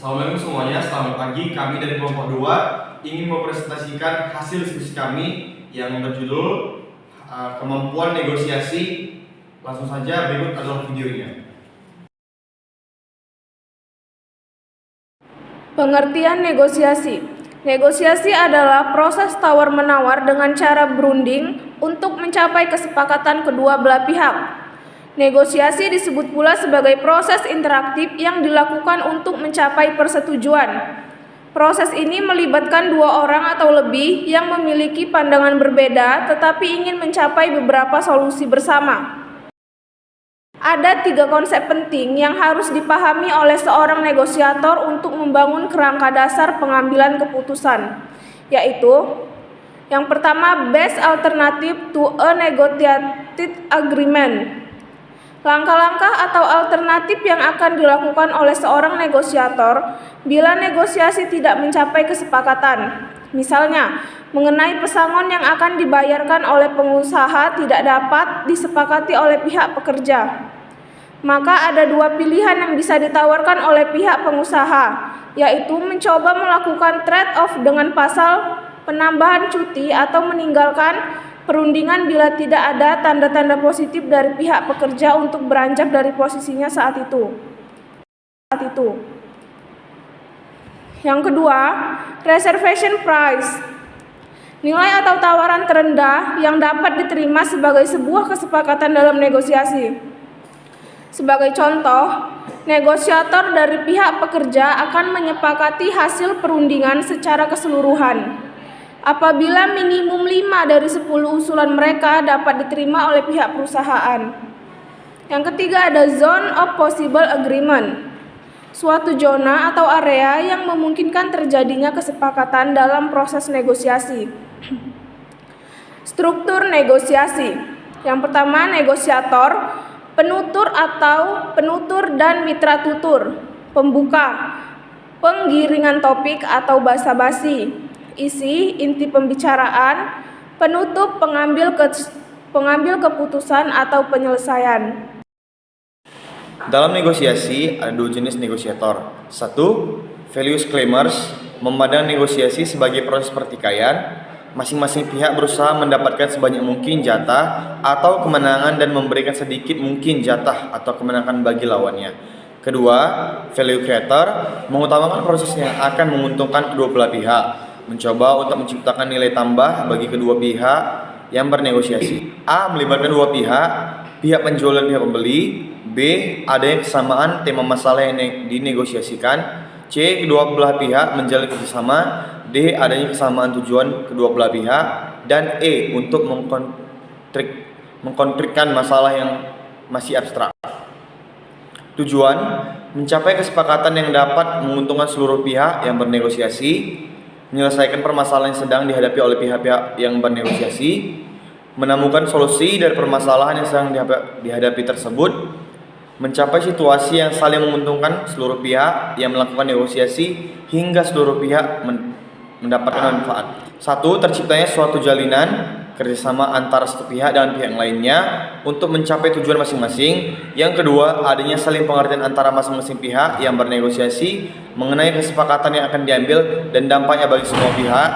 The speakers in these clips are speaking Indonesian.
Assalamualaikum semuanya, selamat pagi. Kami dari kelompok 2 ingin mempresentasikan hasil diskusi kami yang berjudul kemampuan negosiasi. Langsung saja, berikut adalah videonya. Pengertian negosiasi. Negosiasi adalah proses tawar-menawar dengan cara berunding untuk mencapai kesepakatan kedua belah pihak. Negosiasi disebut pula sebagai proses interaktif yang dilakukan untuk mencapai persetujuan. Proses ini melibatkan dua orang atau lebih yang memiliki pandangan berbeda tetapi ingin mencapai beberapa solusi bersama. Ada 3 konsep penting yang harus dipahami oleh seorang negosiator untuk membangun kerangka dasar pengambilan keputusan, yaitu yang pertama, best alternative to a negotiated agreement. Langkah-langkah atau alternatif yang akan dilakukan oleh seorang negosiator bila negosiasi tidak mencapai kesepakatan. Misalnya, mengenai pesangon yang akan dibayarkan oleh pengusaha tidak dapat disepakati oleh pihak pekerja. Maka ada 2 pilihan yang bisa ditawarkan oleh pihak pengusaha, yaitu mencoba melakukan trade-off dengan pasal penambahan cuti atau meninggalkan perundingan bila tidak ada tanda-tanda positif dari pihak pekerja untuk beranjak dari posisinya saat itu. Yang kedua, reservation price. Nilai atau tawaran terendah yang dapat diterima sebagai sebuah kesepakatan dalam negosiasi. Sebagai contoh, negosiator dari pihak pekerja akan menyepakati hasil perundingan secara keseluruhan. Apabila minimum 5 dari 10 usulan mereka dapat diterima oleh pihak perusahaan. Yang ketiga ada zone of possible agreement. Suatu zona atau area yang memungkinkan terjadinya kesepakatan dalam proses negosiasi. Struktur negosiasi. Yang pertama, negosiator, penutur atau penutur dan mitra tutur, pembuka, penggiringan topik atau basa-basi, isi, inti pembicaraan, penutup, pengambil keputusan atau penyelesaian. Dalam negosiasi ada 2 jenis negosiator. 1. Values claimers, memandang negosiasi sebagai proses pertikaian. Masing-masing pihak berusaha mendapatkan sebanyak mungkin jatah atau kemenangan dan memberikan sedikit mungkin jatah atau kemenangan bagi lawannya. Kedua, value creator, mengutamakan proses yang akan menguntungkan kedua belah pihak, mencoba untuk menciptakan nilai tambah bagi kedua pihak yang bernegosiasi. A. Melibatkan dua pihak penjual dan pihak pembeli. B. Adanya kesamaan tema masalah yang dinegosiasikan. C. Kedua belah pihak menjalin kerjasama. D. Adanya kesamaan tujuan kedua belah pihak. Dan E. Untuk mengkonflikkan masalah yang masih abstrak. Tujuan, mencapai kesepakatan yang dapat menguntungkan seluruh pihak yang bernegosiasi, menyelesaikan permasalahan yang sedang dihadapi oleh pihak-pihak yang bernegosiasi, menemukan solusi dari permasalahan yang sedang dihadapi tersebut, mencapai situasi yang saling menguntungkan seluruh pihak yang melakukan negosiasi hingga seluruh pihak mendapatkan manfaat. 1. Terciptanya suatu jalinan kerjasama antara satu pihak dan pihak lainnya untuk mencapai tujuan masing-masing. Yang kedua, adanya saling pengertian antara masing-masing pihak yang bernegosiasi mengenai kesepakatan yang akan diambil dan dampaknya bagi semua pihak.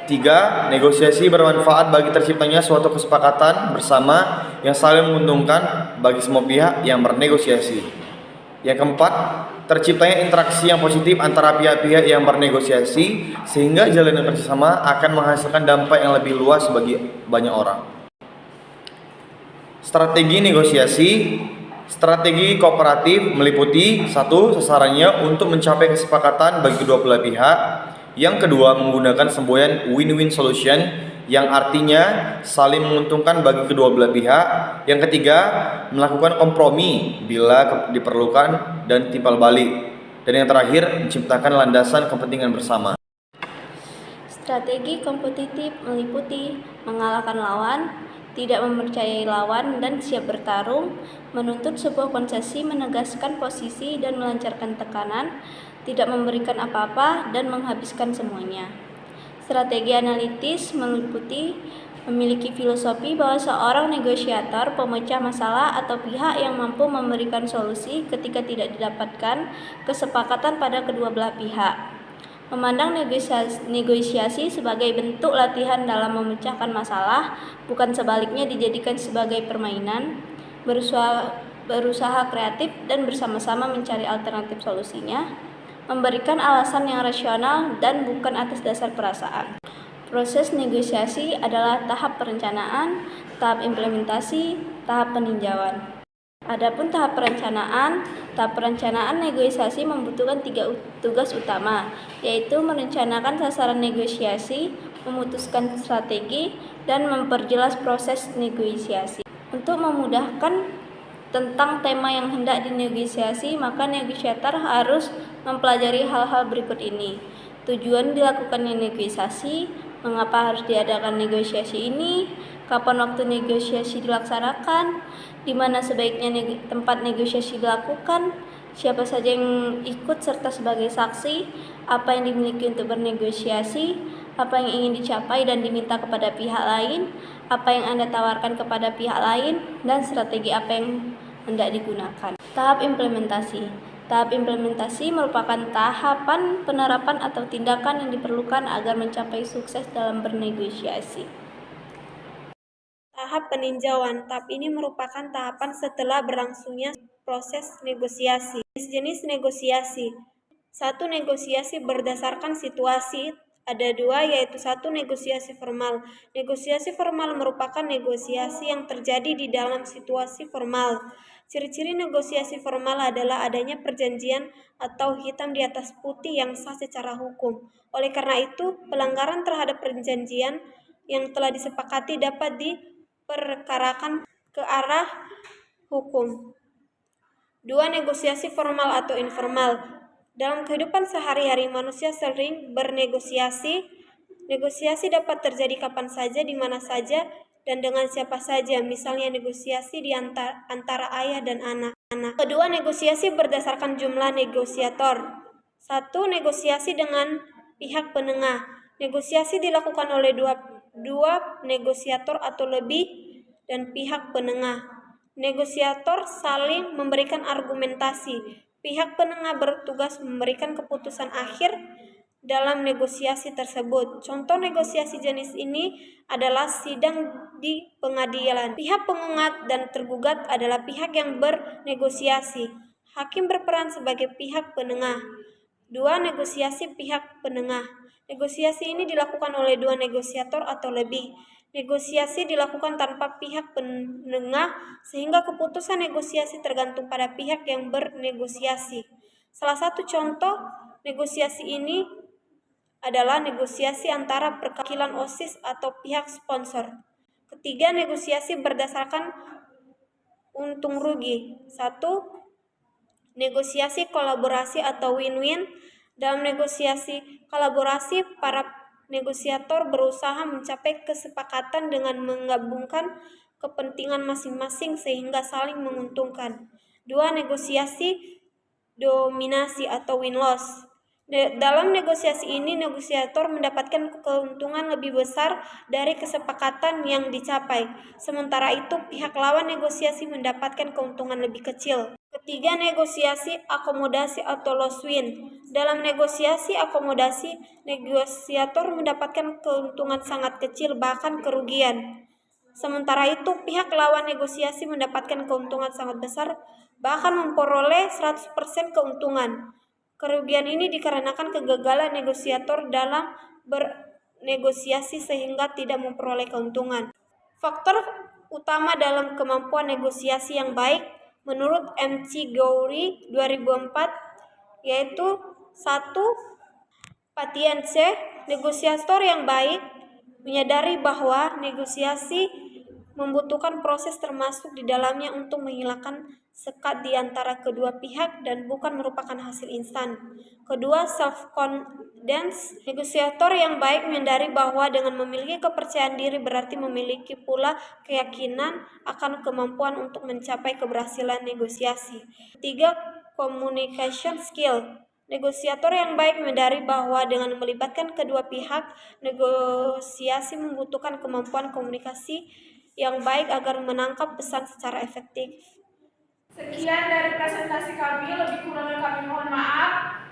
3. Negosiasi bermanfaat bagi terciptanya suatu kesepakatan bersama yang saling menguntungkan bagi semua pihak yang bernegosiasi. Yang keempat, terciptanya interaksi yang positif antara pihak-pihak yang bernegosiasi sehingga jalinan kerjasama akan menghasilkan dampak yang lebih luas bagi banyak orang. Strategi negosiasi. Strategi kooperatif meliputi 1. Sasarannya untuk mencapai kesepakatan bagi kedua belah pihak. Yang kedua, menggunakan semboyan win-win solution yang artinya saling menguntungkan bagi kedua belah pihak. Yang ketiga, melakukan kompromi bila diperlukan dan timbal balik. Dan yang terakhir, menciptakan landasan kepentingan bersama. Strategi kompetitif meliputi mengalahkan lawan, tidak mempercayai lawan dan siap bertarung, menuntut sebuah konsesi, menegaskan posisi dan melancarkan tekanan, tidak memberikan apa-apa dan menghabiskan semuanya. Strategi analitis meliputi memiliki filosofi bahwa seorang negosiator, pemecah masalah, atau pihak yang mampu memberikan solusi ketika tidak didapatkan kesepakatan pada kedua belah pihak. Memandang negosiasi sebagai bentuk latihan dalam memecahkan masalah, bukan sebaliknya dijadikan sebagai permainan, berusaha kreatif dan bersama-sama mencari alternatif solusinya, memberikan alasan yang rasional dan bukan atas dasar perasaan. Proses negosiasi adalah tahap perencanaan, tahap implementasi, tahap peninjauan. Adapun tahap perencanaan negosiasi membutuhkan 3 tugas utama, yaitu merencanakan sasaran negosiasi, memutuskan strategi, dan memperjelas proses negosiasi. Untuk memudahkan tentang tema yang hendak dinegosiasi, maka negosiator harus mempelajari hal-hal berikut ini. Tujuan dilakukannya negosiasi, mengapa harus diadakan negosiasi ini, kapan waktu negosiasi dilaksanakan, di mana sebaiknya tempat negosiasi dilakukan, siapa saja yang ikut serta sebagai saksi, apa yang dimiliki untuk bernegosiasi, apa yang ingin dicapai dan diminta kepada pihak lain, apa yang Anda tawarkan kepada pihak lain, dan strategi apa yang hendak digunakan. Tahap implementasi. Tahap implementasi merupakan tahapan penerapan atau tindakan yang diperlukan agar mencapai sukses dalam bernegosiasi. Tahap peninjauan. Tahap ini merupakan tahapan setelah berlangsungnya proses negosiasi. Jenis negosiasi. 1. Negosiasi berdasarkan situasi. Ada 2, yaitu 1. Negosiasi formal. Negosiasi formal merupakan negosiasi yang terjadi di dalam situasi formal. Ciri-ciri negosiasi formal adalah adanya perjanjian atau hitam di atas putih yang sah secara hukum. Oleh karena itu, pelanggaran terhadap perjanjian yang telah disepakati dapat diperkarakan ke arah hukum. 2. Negosiasi formal atau informal. Dalam kehidupan sehari-hari, manusia sering bernegosiasi. Negosiasi dapat terjadi kapan saja, di mana saja, dan dengan siapa saja. Misalnya negosiasi di antara ayah dan anak. Kedua, negosiasi berdasarkan jumlah negosiator. 1. Negosiasi dengan pihak penengah. Negosiasi dilakukan oleh dua negosiator atau lebih dan pihak penengah. Negosiator saling memberikan argumentasi. Pihak penengah bertugas memberikan keputusan akhir dalam negosiasi tersebut. Contoh negosiasi jenis ini adalah sidang di pengadilan. Pihak pengugat dan tergugat adalah pihak yang bernegosiasi. Hakim berperan sebagai pihak penengah. 2. Negosiasi pihak penengah. Negosiasi ini dilakukan oleh 2 negosiator atau lebih. Negosiasi dilakukan tanpa pihak penengah, sehingga keputusan negosiasi tergantung pada pihak yang bernegosiasi. Salah satu contoh negosiasi ini adalah negosiasi antara perwakilan OSIS atau pihak sponsor. Ketiga, negosiasi berdasarkan untung rugi. 1. Negosiasi kolaborasi atau win-win. Dalam negosiasi kolaborasi, para negosiator berusaha mencapai kesepakatan dengan menggabungkan kepentingan masing-masing sehingga saling menguntungkan. 2. Negosiasi dominasi atau win-loss. Dalam negosiasi ini, negosiator mendapatkan keuntungan lebih besar dari kesepakatan yang dicapai. Sementara itu, pihak lawan negosiasi mendapatkan keuntungan lebih kecil. Ketiga, negosiasi akomodasi atau loss win. Dalam negosiasi akomodasi, negosiator mendapatkan keuntungan sangat kecil, bahkan kerugian. Sementara itu, pihak lawan negosiasi mendapatkan keuntungan sangat besar, bahkan memperoleh 100% keuntungan. Kerugian ini dikarenakan kegagalan negosiator dalam bernegosiasi sehingga tidak memperoleh keuntungan. Faktor utama dalam kemampuan negosiasi yang baik menurut McGorry 2004 yaitu 1. Patience. Negosiator yang baik menyadari bahwa negosiasi membutuhkan proses termasuk di dalamnya untuk menghilangkan sekat di antara kedua pihak dan bukan merupakan hasil instan. Kedua, self-confidence. Negosiator yang baik menyadari bahwa dengan memiliki kepercayaan diri berarti memiliki pula keyakinan akan kemampuan untuk mencapai keberhasilan negosiasi. Ketiga, communication skill. Negosiator yang baik menyadari bahwa dengan melibatkan kedua pihak, negosiasi membutuhkan kemampuan komunikasi yang baik agar menangkap pesan secara efektif. Sekian dari presentasi kami, lebih kurangnya kami mohon maaf.